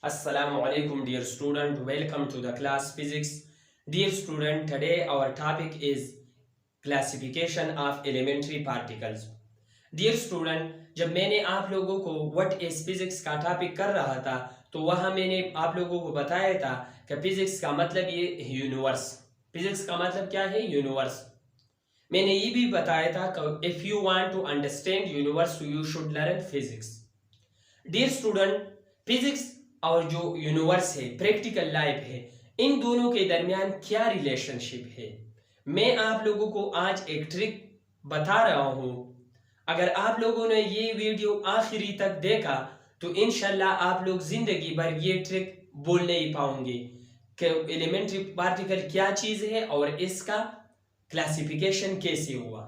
Assalamu alaikum dear student, welcome to the class physics. Dear student, today our topic is classification of elementary particles. Dear student, जब मैंने आप लोगों को what is physics का topic कर रहा था तो वहाँ मैंने आप लोगों को बताया था कि फिजिक्स का मतलब ये यूनिवर्स। फिजिक्स का मतलब क्या है? यूनिवर्स। मैंने ये भी बताया था कि if you want to understand universe you should learn physics. Dear student, physics और जो यूनिवर्स है, प्रैक्टिकल लाइफ है, इन दोनों के दरमियान क्या रिलेशनशिप है, मैं आप लोगों को आज एक ट्रिक बता रहा हूं। अगर आप लोगों ने ये वीडियो आखिरी तक देखा तो इंशाल्लाह आप लोग जिंदगी भर ये ट्रिक बोल नहीं पाओगे कि एलिमेंट्री पार्टिकल क्या चीज है और इसका क्लासिफिकेशन कैसे हुआ।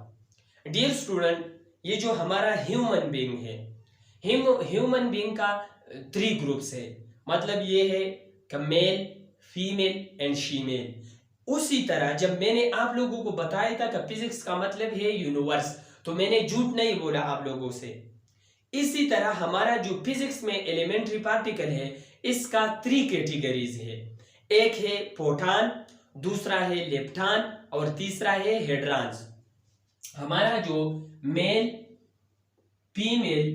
डियर स्टूडेंट, ये जो हमारा ह्यूमन बीइंग है, ह्यूमन बीइंग का 3 ग्रुप्स है। मतलब ये है कि मेल, फीमेल एंड शीमेल। उसी तरह जब मैंने आप लोगों को बताया था कि फिजिक्स का मतलब है यूनिवर्स, तो मैंने झूठ नहीं बोला आप लोगों से। इसी तरह हमारा जो फिजिक्स में एलिमेंट्री पार्टिकल है, इसका 3 कैटेगरीज है। एक है फोटॉन, दूसरा है लेप्टॉन और तीसरा है हेड्रॉन्स। हमारा जो मेल, फीमेल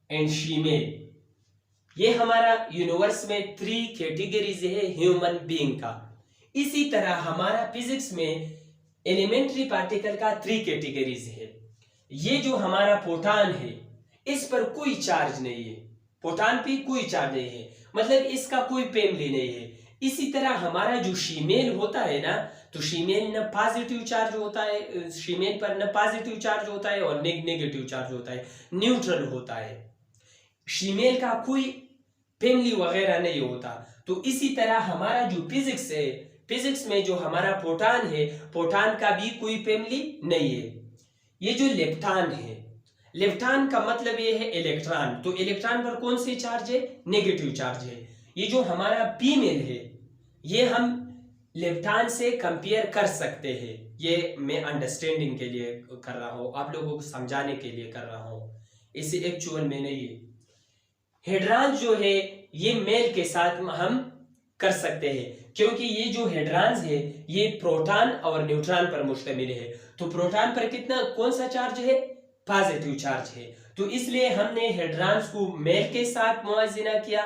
एंड फीमेल, ये हमारा यूनिवर्स में 3 कैटेगरीज है ह्यूमन बीइंग का। इसी तरह हमारा फिजिक्स में एलिमेंट्री पार्टिकल का 3 कैटेगरीज है। ये जो हमारा फोटॉन है, इस पर कोई चार्ज नहीं है। फोटॉन पे कोई चार्ज नहीं है, मतलब इसका कोई फैमिली नहीं है। इसी तरह हमारा जो शीमेल होता है ना, तो शीमेल न पॉजिटिव चार्ज होता है, शीमेल पर न पॉजिटिव चार्ज होता है और नेगेटिव चार्ज होता है, न्यूट्रल होता है। शीमेल का कोई फैमिली वगैरह नहीं होता। तो इसी तरह हमारा जो फिजिक्स है, फिजिक्स में जो हमारा फोटॉन है, फोटॉन का भी कोई फैमिली नहीं है। ये जो लेप्टॉन है, लेप्टॉन का मतलब ये है इलेक्ट्रॉन। तो इलेक्ट्रॉन पर कौन से चार्ज है? नेगेटिव चार्ज है। ये जो हमारा फीमेल है, ये हम लेप्टॉन से कंपेयर कर सकते हैं। ये मैं अंडरस्टैंडिंग के लिए कर रहा हूँ, आप लोगों को समझाने के लिए कर रहा हूँ, इसे एक्चुअल में नहीं है। हेड्रॉन्स जो है ये मेल के साथ हम कर सकते हैं, क्योंकि ये जो हेड्रॉन्स है ये प्रोटॉन और न्यूट्रॉन पर मुश्तमिल है। तो प्रोटॉन पर कितना, कौन सा चार्ज है? पॉजिटिव चार्ज है। तो इसलिए हमने हेड्रॉन्स को मेल के साथ मुआवजा किया,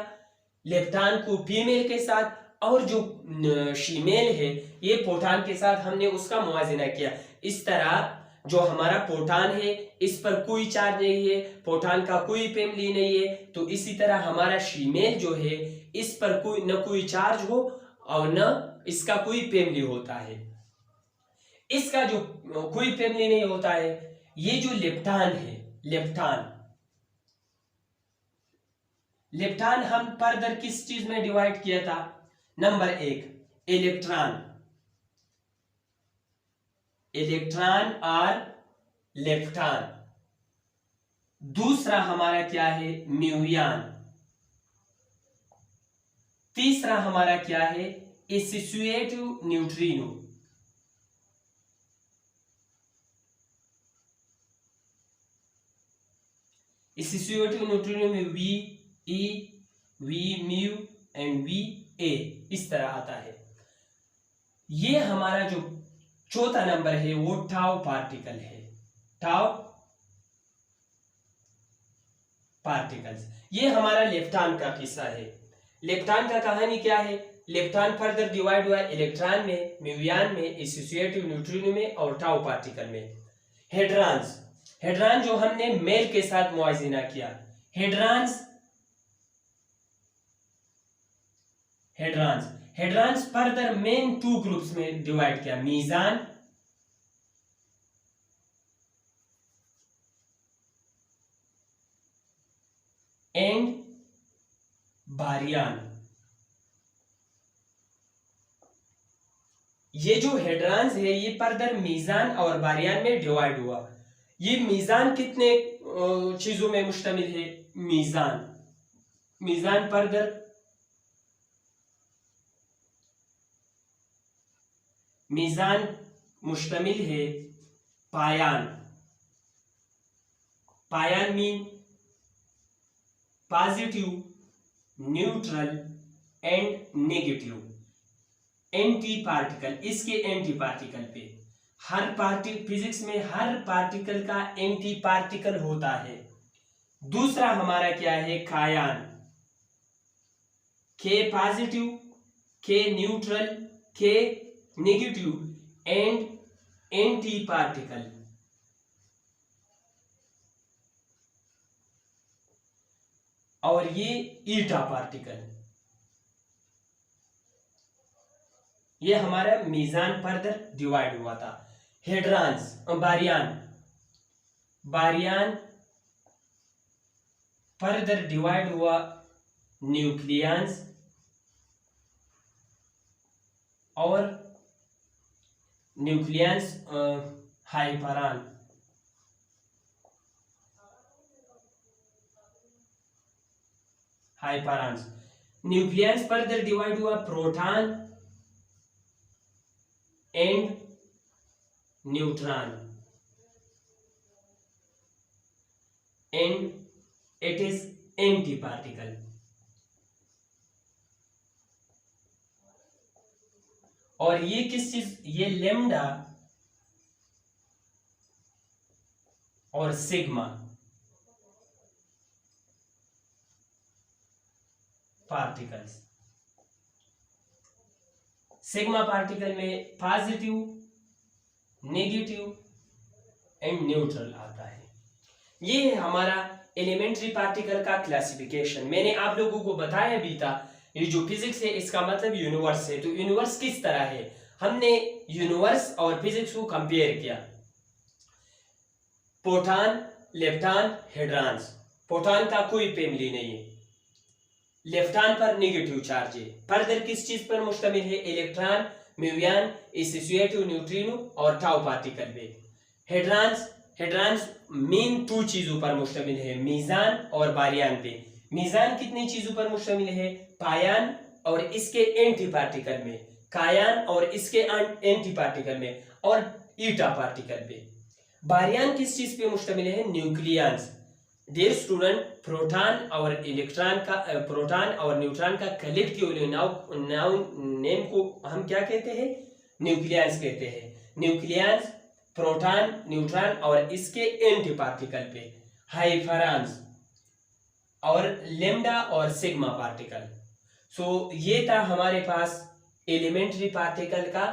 लेप्टॉन को फीमेल के साथ, और जो शीमेल है ये प्रोटॉन के साथ हमने उसका मुआवजा किया। इस तरह जो हमारा प्रोटॉन है, इस पर कोई चार्ज नहीं है, प्रोटॉन का कोई फैमिली नहीं है। तो इसी तरह हमारा शीमेल जो है, इस पर कोई न कोई चार्ज हो और न इसका कोई फैमिली होता है। इसका जो कोई फैमिली नहीं होता है, ये जो लेप्टॉन है, लेप्टॉन लेप्टॉन हम फर्दर किस चीज में डिवाइड किया था? नंबर 1 इलेक्ट्रॉन, इलेक्ट्रॉन और लेप्टॉन। दूसरा हमारा क्या है? म्यूऑन। तीसरा हमारा क्या है? Associative neutrino. एसोसिएटिव न्यूट्रिनो में V E, V mu and V A, इस तरह आता है। ये हमारा जो चौथा नंबर है वो टाउ पार्टिकल है, टाउ पार्टिकल्स। ये हमारा लेप्टॉन का किस्सा है। लेप्टॉन का कहानी क्या है? लेप्टॉन फर्दर डिवाइड हुआ इलेक्ट्रॉन में, म्यूऑन में, एसोसिएटिव न्यूट्रिनो में और टाउ पार्टिकल में। हेड्रॉन्स, हेड्रॉन जो हमने मेल के साथ मुआवजा किया। Hadrons hadrons hadrons further main 2 groups में डिवाइड किया, मीजान एंड बारियान। ये जो हेड्रॉन्स है ये फर्दर मीजान और बारियान में डिवाइड हुआ। ये मीजान कितने चीजों में मुश्तमिल है? मीजान फर्दर मीजान मुश्तमिल है pion. Pion mean positive neutral and negative. Antiparticle, इसके एंटी पार्टिकल पे फिजिक्स में हर पार्टिकल का एंटी पार्टिकल होता है। दूसरा हमारा क्या है, कायान, के पॉजिटिव, के न्यूट्रल, के नेगेटिव एंड एंटी पार्टिकल। और ये ईटा पार्टिकल, ये हमारा मीजान फर्दर डिवाइड हुआ था। हेड्रान्स, बारियान फर्दर डिवाइड हुआ न्यूक्लियंस और न्यूक्लियंस हाइपरान। न्यूक्लियंस फर्दर डिवाइड हुआ proton and neutron and it is anti particle. और ये किस चीज, ये लेम्डा और सिग्मा पार्टिकल्स। सिग्मा पार्टिकल में पॉजिटिव, नेगेटिव एंड न्यूट्रल आता है। ये है हमारा एलिमेंट्री पार्टिकल का क्लासिफिकेशन। मैंने आप लोगों को बताया भी था, ये जो फिजिक्स है इसका मतलब यूनिवर्स है। तो यूनिवर्स किस तरह है, हमने यूनिवर्स और फिजिक्स को कंपेयर किया। Proton, lepton, hadrons. प्रोटॉन का कोई फैमिली नहीं है, लेफ्टॉन पर नेगेटिव चार्ज है। फर्दर किस चीज पर मुश्तमिल है, इलेक्ट्रॉन, म्यूऑन, एसोसिएटिव न्यूट्रिनो और टाउ पार्टिकल पे। हेड्रॉन्स मेन 2 चीजों पर मुश्तमिल है, मीजान और बारियान पे। मीजान कितनी चीजों पर मुश्तमिल है, पायान और इसके एंटी पार्टिकल में, कायान और इसके एंटी पार्टिकल में, और ईटा पार्टिकल पे। बारियान किस चीज पे मुश्तमिल है, न्यूक्लियंस। डियर स्टूडेंट, प्रोटॉन और न्यूट्रॉन का कलेक्टिव नेम को हम क्या कहते हैं, न्यूक्लियंस कहते हैं। न्यूक्लियंस, प्रोटॉन, न्यूट्रॉन और इसके एंटी पार्टिकल पे हाइफरान्स और लेम्डा और सिग्मा पार्टिकल। सो ये था हमारे पास एलिमेंट्री पार्टिकल का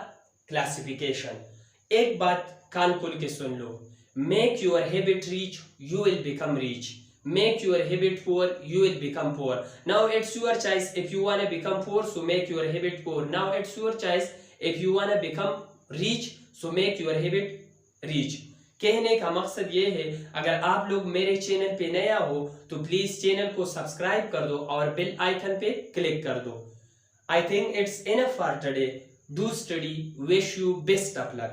क्लासिफिकेशन। एक बात कान खोल के सुन लो, make your habit rich, you will become rich. Make your habit poor, you will become poor. Now it's your choice if you want to become poor, so make your habit poor. Now it's your choice if you want to become rich, so make your habit rich. कहने का मकसद ये है, अगर आप लोग मेरे channel पे नया हो तो प्लीज चैनल को सब्सक्राइब कर दो और बेल आइकन पे क्लिक कर दो। I think it's enough for today. Do study. Wish you best of luck.